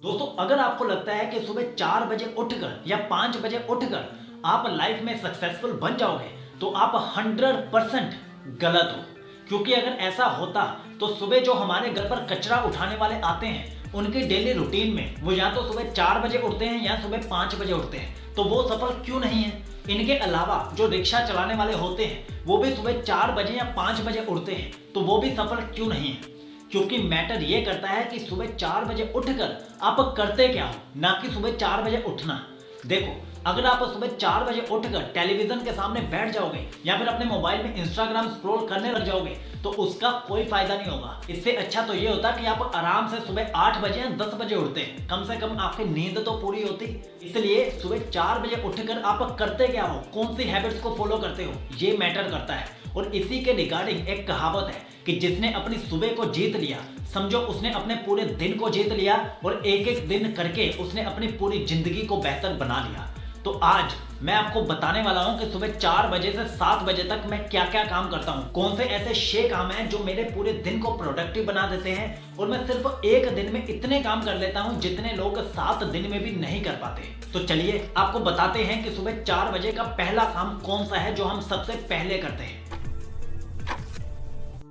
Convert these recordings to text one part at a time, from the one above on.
दोस्तों, अगर आपको लगता है कि सुबह 4 बजे उठकर या 5 बजे उठकर आप लाइफ में सक्सेसफुल बन जाओगे तो आप 100% गलत हो। क्योंकि अगर ऐसा होता तो सुबह जो हमारे घर पर कचरा उठाने वाले आते हैं उनके डेली रूटीन में वो या तो सुबह 4 बजे उठते हैं या सुबह 5 बजे उठते हैं, तो वो सफल क्यों नहीं है। इनके अलावा जो रिक्शा चलाने वाले होते हैं वो भी सुबह 4 बजे या 5 बजे उठते हैं, तो वो भी सफल क्यों नहीं है। क्योंकि मैटर ये करता है कि सुबह 4 बजे उठकर आप करते क्या हो, ना कि सुबह 4 बजे उठना। देखो, अगर आप सुबह 4 बजे उठकर टेलीविजन के सामने बैठ जाओगे या फिर अपने मोबाइल में इंस्टाग्राम स्क्रॉल करने लग जाओगे तो उसका कोई फायदा नहीं होगा। इससे अच्छा तो ये होता कि आप आराम से सुबह 8 बजे या 10 बजे उठते, कम से कम आपकी नींद तो पूरी होती। इसलिए सुबह 4 बजे उठकर आप करते क्या हो, कौन सी हैबिट्स को फॉलो करते हो, ये मैटर करता है। और इसी के रिगार्डिंग एक कहावत है कि जिसने अपनी सुबह को जीत लिया, समझो उसने अपने पूरे दिन को जीत लिया और एक एक दिन करके उसने अपनी पूरी जिंदगी को बेहतर बना लिया। तो आज मैं आपको बताने वाला हूं कि सुबह 4 बजे से 7 बजे तक मैं क्या क्या काम करता हूं, कौन से ऐसे 6 काम हैं जो मेरे पूरे दिन को प्रोडक्टिव बना देते हैं और मैं सिर्फ एक दिन में इतने काम कर लेता हूं जितने लोग 7 दिन में भी नहीं कर पाते। तो चलिए आपको बताते हैं कि सुबह 4 बजे का पहला काम कौन सा है जो हम सबसे पहले करते हैं।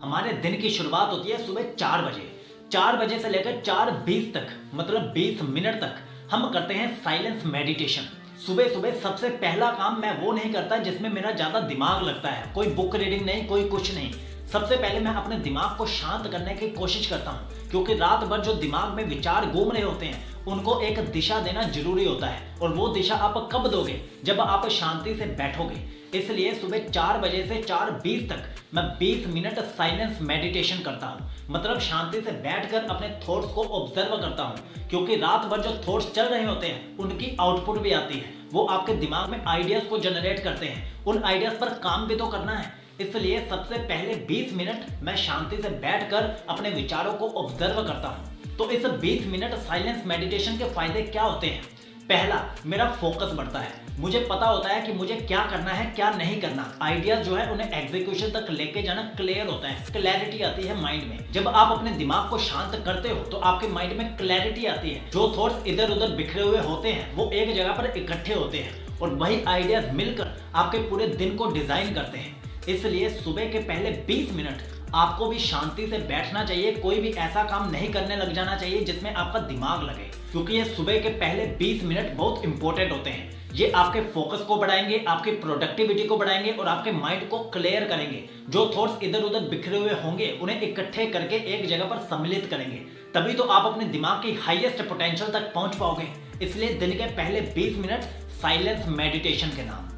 हमारे दिन की शुरुआत होती है सुबह 4 बजे। 4 बजे से लेकर 4:20 तक, मतलब 20 मिनट तक हम करते हैं साइलेंस मेडिटेशन। सुबह सुबह सबसे पहला काम मैं वो नहीं करता जिसमें मेरा ज्यादा दिमाग लगता है, कोई बुक रीडिंग नहीं, कोई कुछ नहीं। सबसे पहले मैं अपने दिमाग को शांत करने की कोशिश करता हूँ, क्योंकि रात भर जो दिमाग में विचार घूम रहे होते हैं उनको एक दिशा देना जरूरी होता है। और वो दिशा आप कब दोगे, जब आप शांति से बैठोगे। इसलिए सुबह 4 बजे से 4:20 तक मैं 20 मिनट साइलेंस मेडिटेशन करता हूँ, मतलब शांति से बैठकर अपने थॉट्स को ऑब्जर्व करता हूँ। क्योंकि रात भर जो थॉट्स चल रहे होते हैं उनकी आउटपुट भी आती है, वो आपके दिमाग में आइडियाज को जनरेट करते हैं, उन आइडियाज पर काम भी तो करना है। इसलिए सबसे पहले 20 मिनट मैं शांति से बैठकर अपने विचारों को ऑब्जर्व करता हूँ। तो इस 20 मिनट साइलेंस मेडिटेशन के फायदे क्या होते हैं। पहला, मेरा फोकस बढ़ता है। मुझे पता होता है कि मुझे क्या करना है, क्या नहीं करना। आइडियाज जो है उन्हें एग्जीक्यूशन तक लेके जाना क्लियर होता है, क्लैरिटी आती है माइंड में। जब आप अपने दिमाग को शांत करते हो तो आपके माइंड में क्लैरिटी आती है। जो थॉट्स इधर उधर बिखरे हुए होते हैं वो एक जगह पर इकट्ठे होते हैं और वही आइडियाज मिलकर आपके पूरे दिन को डिजाइन करते हैं। इसलिए सुबह के पहले 20 मिनट आपको भी शांति से बैठना चाहिए, कोई भी ऐसा काम नहीं करने लग जाना चाहिए जिसमें आपका दिमाग लगे, क्योंकि ये सुबह के पहले 20 मिनट बहुत इंपॉर्टेंट होते हैं। ये आपके फोकस को बढ़ाएंगे, आपकी प्रोडक्टिविटी को बढ़ाएंगे और आपके माइंड को क्लियर करेंगे। जो थॉट्स इधर उधर बिखरे हुए होंगे उन्हें इकट्ठे करके एक जगह पर सम्मिलित करेंगे, तभी तो आप अपने दिमाग की हाईएस्ट पोटेंशियल तक पहुंच पाओगे। इसलिए दिन के पहले 20 मिनट साइलेंस मेडिटेशन के नाम।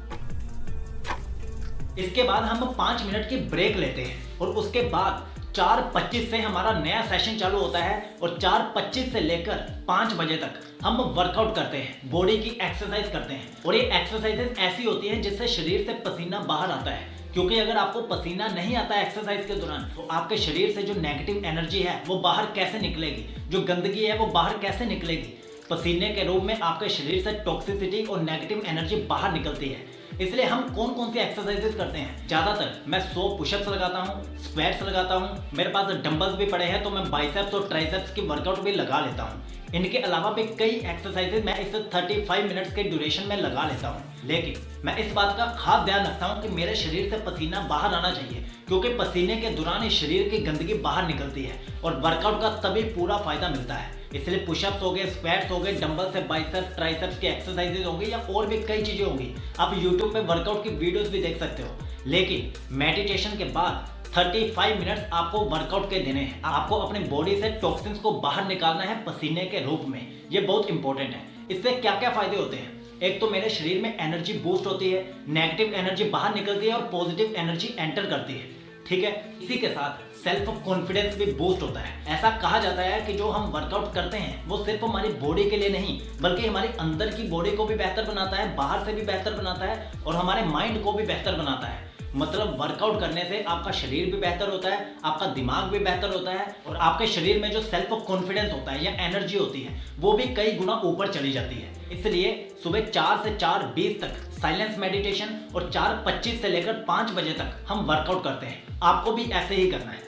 इसके बाद हम 5 मिनट की ब्रेक लेते हैं और उसके बाद 4:25 से हमारा नया सेशन चालू होता है और 4:25 से लेकर 5 बजे तक हम वर्कआउट करते हैं, बॉडी की एक्सरसाइज करते हैं। और ये एक्सरसाइजेस ऐसी होती हैं जिससे शरीर से पसीना बाहर आता है, क्योंकि अगर आपको पसीना नहीं आता एक्सरसाइज के दौरान तो आपके शरीर से जो नेगेटिव एनर्जी है वो बाहर कैसे निकलेगी, जो गंदगी है वो बाहर कैसे निकलेगी। पसीने के रूप में आपके शरीर से टॉक्सिसिटी और नेगेटिव एनर्जी बाहर निकलती है। इसलिए हम कौन कौन सी एक्सरसाइजेस करते हैं, ज्यादातर मैं 100 पुशअप्स लगाता हूँ, स्क्वाट्स लगाता हूँ, मेरे पास डंबल्स भी पड़े हैं तो मैं बाइसेप्स और ट्राइसेप्स की वर्कआउट भी लगा लेता हूँ। इनके अलावा भी कई एक्सरसाइजेस मैं इस 35 मिनट्स के ड्यूरेशन में लगा लेता हूँ। लेकिन मैं इस बात का खास ध्यान रखता हूँ कि मेरे शरीर से पसीना बाहर आना चाहिए, क्योंकि पसीने के दौरान ही शरीर की गंदगी बाहर निकलती है और वर्कआउट का तभी पूरा फायदा मिलता है। इसलिए पुशअप्स हो गए, स्क्वाट्स हो गए, डंबल से बाइसेप्स ट्राइसेप्स की एक्सरसाइजेज होंगी या और भी कई चीजें होंगी। आप यूट्यूब पे वर्कआउट की वीडियोस भी देख सकते हो। लेकिन मेडिटेशन के बाद 35 मिनट्स आपको वर्कआउट के देने हैं। आपको अपने बॉडी से टॉक्सिन्स को बाहर निकालना है पसीने के रूप में। ये बहुत इंपॉर्टेंट है। इससे क्या क्या फायदे होते हैं। एक तो मेरे शरीर में एनर्जी बूस्ट होती है, नेगेटिव एनर्जी बाहर निकलती है और पॉजिटिव एनर्जी एंटर करती है। ठीक है, इसी के साथ सेल्फ कॉन्फिडेंस भी बूस्ट होता है। ऐसा कहा जाता है कि जो हम वर्कआउट करते हैं वो सिर्फ हमारी बॉडी के लिए नहीं बल्कि हमारी अंदर की बॉडी को भी बेहतर बनाता है, बाहर से भी बेहतर बनाता है और हमारे माइंड को भी बेहतर बनाता है। मतलब वर्कआउट करने से आपका शरीर भी बेहतर होता है, आपका दिमाग भी बेहतर होता है और आपके शरीर में जो सेल्फ कॉन्फिडेंस होता है या एनर्जी होती है वो भी कई गुना ऊपर चली जाती है। इसलिए सुबह 4 से 4:20 तक साइलेंस मेडिटेशन और 4:25 से लेकर 5 बजे तक हम वर्कआउट करते हैं। आपको भी ऐसे ही करना है।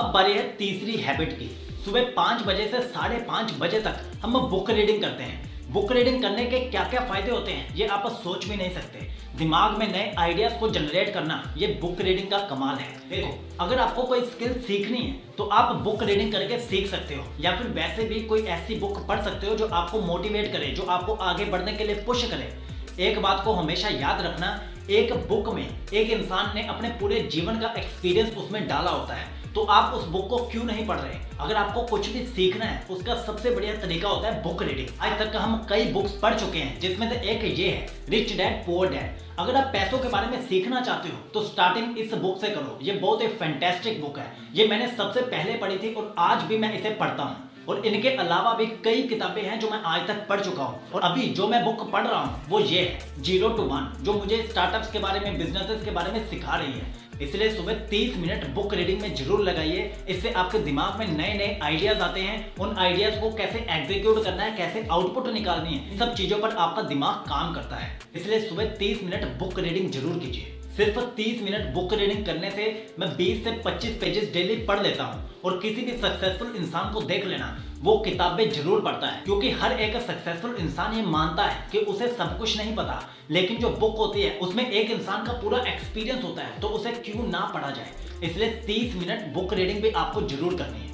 अब बारी है तीसरी हैबिट की। सुबह 5 बजे से 5:30 बजे तक हम बुक रीडिंग करते हैं। बुक रीडिंग करने के क्या क्या फायदे होते हैं ये आप सोच भी नहीं सकते। दिमाग में नए आइडियाज को जनरेट करना ये बुक रीडिंग का कमाल है। देखो, अगर आपको कोई स्किल सीखनी है तो आप बुक रीडिंग करके सीख सकते हो, या फिर वैसे भी कोई ऐसी बुक पढ़ सकते हो जो आपको मोटिवेट करे, जो आपको आगे बढ़ने के लिए पुश करे। एक बात को हमेशा याद रखना, एक बुक में एक इंसान ने अपने पूरे जीवन का एक्सपीरियंस उसमें डाला होता है, तो आप उस बुक को क्यों नहीं पढ़ रहे। अगर आपको कुछ भी सीखना है उसका सबसे बढ़िया तरीका होता है बुक रीडिंग। आज तक हम कई बुक्स पढ़ चुके हैं, जिसमें से एक ये है, रिच डैड पुअर डैड। अगर आप पैसों के बारे में सीखना चाहते हो तो स्टार्टिंग इस बुक से करो। ये बहुत ही फैंटास्टिक बुक है। ये मैंने सबसे पहले पढ़ी थी और आज भी मैं इसे पढ़ता हूँ। और इनके अलावा भी कई किताबें हैं जो मैं आज तक पढ़ चुका हूँ। और अभी जो मैं बुक पढ़ रहा हूँ वो ये है, 0 to 1, जो मुझे स्टार्टअप्स के बारे में, बिजनेसेस के बारे में सिखा रही है। इसलिए सुबह 30 मिनट बुक रीडिंग में जरूर लगाइए। इससे आपके दिमाग में नए नए आइडियाज आते हैं। उन आइडियाज को कैसे एग्जीक्यूट करना है, कैसे आउटपुट निकालनी है, इन सब चीजों पर आपका दिमाग काम करता है। इसलिए सुबह 30 मिनट बुक रीडिंग जरूर कीजिए। सिर्फ 30 मिनट बुक रीडिंग करने से मैं 20 से 25 पेजेस डेली पढ़ लेता हूँ। और किसी भी सक्सेसफुल इंसान को देख लेना, वो किताबें जरूर पढ़ता है, क्योंकि हर एक सक्सेसफुल इंसान ये मानता है कि उसे सब कुछ नहीं पता। लेकिन जो बुक होती है उसमें एक इंसान का पूरा एक्सपीरियंस होता है, तो उसे क्यों ना पढ़ा जाए। इसलिए 30 मिनट बुक रीडिंग भी आपको जरूर करनी है।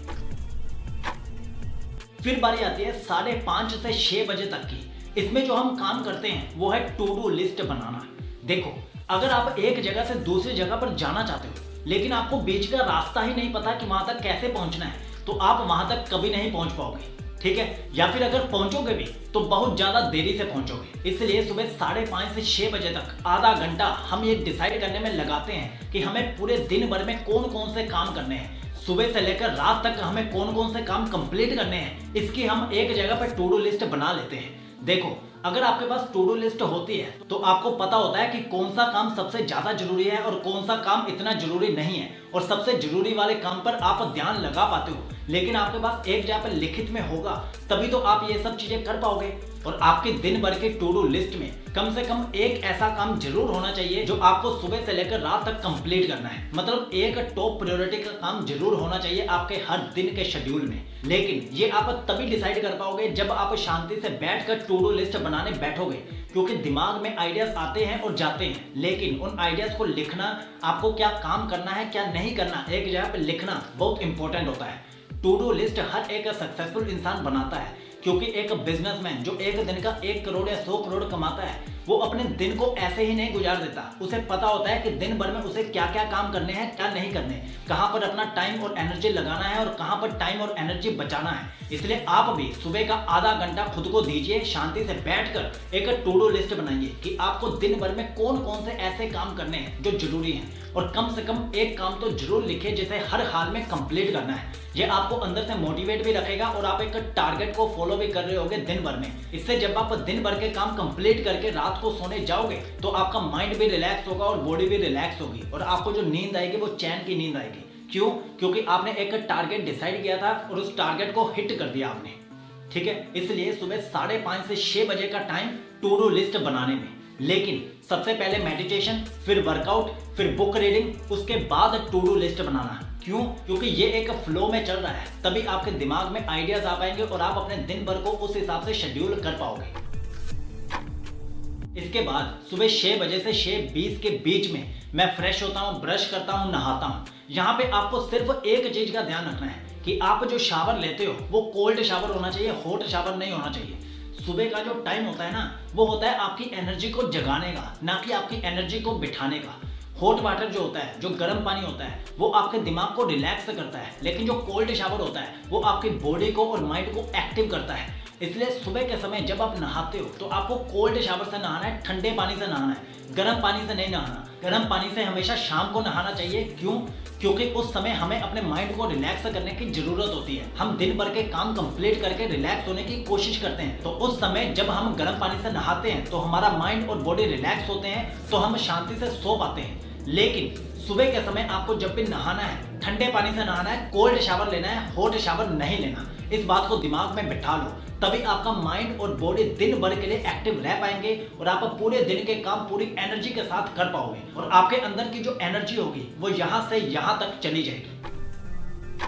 फिर बारी आती है 5:30 से 6 बजे तक की। इसमें जो हम काम करते हैं वो है टू डू लिस्ट बनाना। देखो, अगर आप एक जगह से दूसरी जगह पर जाना चाहते हो लेकिन आपको बीच का रास्ता ही नहीं पता कि वहां तक कैसे पहुंचना है, तो आप वहां तक कभी नहीं पहुंच पाओगे, ठीक है। या फिर अगर पहुंचोगे भी तो बहुत ज्यादा देरी से पहुंचोगे। इसलिए सुबह 5:30 से 6 बजे तक आधा घंटा हम ये डिसाइड करने में लगाते हैं कि हमें पूरे दिन भर में कौन कौन से काम करने हैं, सुबह से लेकर रात तक हमें कौन कौन से काम कंप्लीट करने हैं। इसकी हम एक जगह पर टू डू लिस्ट बना लेते हैं। देखो, अगर आपके पास टू डू लिस्ट होती है तो आपको पता होता है कि कौन सा काम सबसे ज्यादा जरूरी है और कौन सा काम इतना जरूरी नहीं है, और सबसे जरूरी वाले काम पर आप ध्यान लगा पाते हो। लेकिन आपके पास एक जगह पर लिखित में होगा तभी तो आप ये सब चीजें कर पाओगे। और आपके दिन भर के टू डू लिस्ट में कम से कम एक ऐसा काम जरूर होना चाहिए जो आपको सुबह से लेकर रात तक कंप्लीट करना है। मतलब एक टॉप प्रायोरिटी का काम जरूर होना चाहिए आपके हर दिन के शेड्यूल में। लेकिन ये आप तभी डिसाइड कर पाओगे जब आप शांति से बैठकर टू डू लिस्ट बनाने बैठोगे, क्योंकि दिमाग में आइडियाज आते हैं और जाते हैं, लेकिन उन आइडियाज को लिखना, आपको क्या काम करना है क्या नहीं करना, एक जगह पे लिखना बहुत इंपॉर्टेंट होता है। टू डू लिस्ट हर एक सक्सेसफुल इंसान बनाता है, क्योंकि एक बिजनेसमैन जो एक दिन का 1 करोड़ या 100 करोड़ कमाता है वो अपने दिन को ऐसे ही नहीं गुजार देता। उसे पता होता है कि दिन भर में उसे क्या क्या काम करने हैं, क्या नहीं करने, कहाँ पर अपना टाइम और एनर्जी लगाना है और कहाँ पर टाइम और एनर्जी बचाना है। इसलिए आप भी सुबह का आधा घंटा खुद को दीजिए, शांति से बैठकर एक टू डू लिस्ट बनाइए कि आपको दिन भर में कौन कौन से ऐसे काम करने हैं जो जरूरी हैं, और कम से कम एक काम तो जरूर लिखिए जिसे हर हाल में कंप्लीट करना है। ये आपको अंदर से मोटिवेट भी रखेगा और आप एक टारगेट को फॉलो भी कर रहे होगे दिन भर में। इससे जब आप दिन भर के काम कंप्लीट करके रात को सोने जाओगे तो आपका माइंड भी रिलैक्स होगा और बॉडी भी रिलैक्स होगी, और आपको जो नींद आएगी वो चैन की नींद आएगी। क्यों? क्योंकि आपने एक टारगेट डिसाइड किया था और उस टारगेट को हिट कर दिया आपने, ठीक है। इसलिए सुबह 5:30 से 6 बजे का टाइम टू डू लिस्ट बनाने में। लेकिन सबसे पहले मेडिटेशन, फिर वर्कआउट, फिर बुक रीडिंग, उसके बाद टू डू लिस्ट बनाना। क्यों? क्योंकि ये एक फ्लो में चल रहा है, तभी आपके दिमाग में आइडियाज आ पाएंगे और आप अपने दिन भर को उस हिसाब से शेड्यूल कर पाओगे। इसके बाद सुबह 6 बजे से 6:20 के बीच में मैं फ्रेश होता हूँ, ब्रश करता हूँ, नहाता हूँ। यहाँ पे आपको सिर्फ एक चीज का ध्यान रखना है कि आप जो शावर लेते हो वो कोल्ड शावर होना चाहिए, हॉट शावर नहीं होना चाहिए। सुबह का जो टाइम होता है ना, वो होता है आपकी एनर्जी को जगाने का, ना कि आपकी एनर्जी को बिठाने का। हॉट वाटर जो होता है, जो गर्म पानी होता है, वो आपके दिमाग को रिलैक्स करता है, लेकिन जो कोल्ड शावर होता है वो आपकी बॉडी को और माइंड को एक्टिव करता है। इसलिए सुबह के समय जब आप नहाते हो तो आपको कोल्ड शावर से नहाना है, ठंडे पानी से नहाना है, गर्म पानी से नहीं नहाना। गर्म पानी से हमेशा शाम को नहाना चाहिए। क्यों? क्योंकि उस समय हमें अपने माइंड को रिलैक्स करने की जरूरत होती है। हम दिन भर के काम कंप्लीट करके रिलैक्स होने की कोशिश करते हैं, तो उस समय जब हम गर्म पानी से नहाते हैं तो हमारा माइंड और बॉडी रिलैक्स होते हैं, तो हम शांति से सो पाते हैं। लेकिन सुबह के समय आपको जब भी नहाना है, ठंडे पानी से नहाना है, कोल्ड शावर लेना है, हॉट शावर नहीं लेना। इस बात को दिमाग में बिठा लो, तभी आपका माइंड और बॉडी दिन भर के लिए एक्टिव रह पाएंगे और आप पूरे दिन के काम पूरी एनर्जी के साथ कर पाओगे, और आपके अंदर की जो एनर्जी होगी वो यहाँ से यहाँ तक चली जाएगी।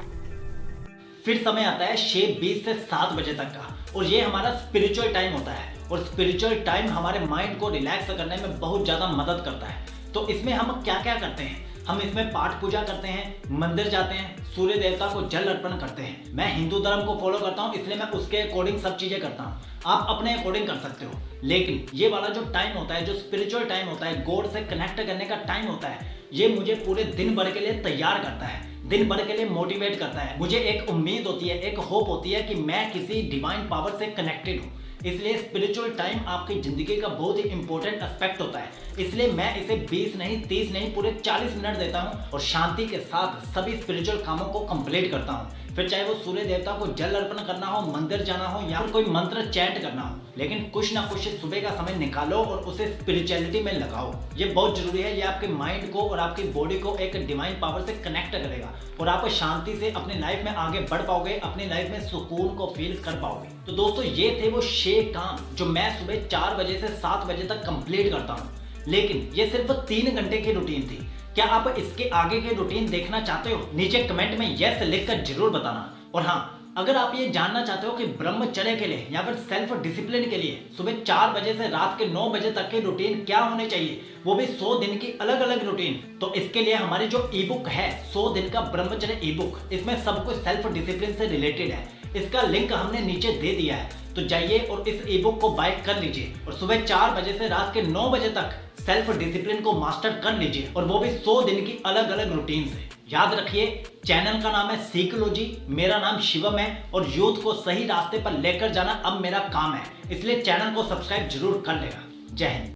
फिर समय आता है 6:20 से 7 बजे तक का, और ये हमारा स्पिरिचुअल टाइम होता है। और स्पिरिचुअल टाइम हमारे माइंड को रिलैक्स करने में बहुत ज़्यादा मदद करता है। तो इसमें हम क्या क्या करते हैं? हम इसमें पाठ पूजा करते हैं, मंदिर जाते हैं, सूर्य देवता को जल अर्पण करते हैं। मैं हिंदू धर्म को फॉलो करता हूँ, इसलिए मैं उसके अकॉर्डिंग सब चीज़ें करता हूँ। आप अपने अकॉर्डिंग कर सकते हो, लेकिन ये वाला जो टाइम होता है, जो स्पिरिचुअल टाइम होता है, गॉड से कनेक्ट करने का टाइम होता है, ये मुझे पूरे दिन भर के लिए तैयार करता है, दिन भर के लिए मोटिवेट करता है। मुझे एक उम्मीद होती है, एक होप होती है कि मैं किसी डिवाइन पावर से कनेक्टेड हूँ। इसलिए स्पिरिचुअल टाइम आपकी जिंदगी का बहुत ही इंपॉर्टेंट एस्पेक्ट होता है। इसलिए मैं इसे 20 नहीं, 30 नहीं, पूरे 40 मिनट देता हूँ और शांति के साथ सभी स्पिरिचुअल कामों को कंप्लीट करता हूँ। फिर चाहे वो सूर्य देवता को जल अर्पण करना हो, मंदिर जाना हो, या फिर कोई मंत्र चैंट करना हो, लेकिन कुछ ना कुछ सुबह का समय निकालो और उसे स्पिरिचुअलिटी में लगाओ। ये बहुत जरूरी है। ये आपके माइंड को और आपकी बॉडी को एक डिवाइन पावर से कनेक्ट करेगा और आप शांति से अपनी लाइफ में आगे बढ़ पाओगे, अपनी लाइफ में सुकून को फील कर पाओगे। तो दोस्तों, ये थे वो 6 काम जो मैं सुबह 4 बजे से 7 बजे तक कंप्लीट करता हूँ। लेकिन ये सिर्फ 3 घंटे की रूटीन थी। क्या आप इसके आगे के रूटीन देखना चाहते हो? नीचे कमेंट में यस लिखकर जरूर बताना। और हाँ, अगर आप ये जानना चाहते हो कि ब्रह्मचर्य के लिए या फिर सेल्फ डिसिप्लिन के लिए सुबह 4 बजे से रात के 9 बजे तक की रूटीन क्या होने चाहिए, वो भी 100 दिन की अलग अलग रूटीन, तो इसके लिए हमारी जो ई बुक है 100 दिन का ब्रह्मचर्य ई बुक, इसमें सब कुछ सेल्फ डिसिप्लिन से रिलेटेड है। इसका लिंक हमने नीचे दे दिया है, तो जाइए और इस ई बुक को बाय कर लीजिए और सुबह 4 बजे से रात के 9 बजे तक सेल्फ डिसिप्लिन को मास्टर कर लीजिए, और वो भी 100 दिन की अलग अलग रूटीन से। याद रखिए, चैनल का नाम है सीकोलॉजी, मेरा नाम शिवम है, और यूथ को सही रास्ते पर लेकर जाना अब मेरा काम है। इसलिए चैनल को सब्सक्राइब जरूर कर लेगा। जय हिंद।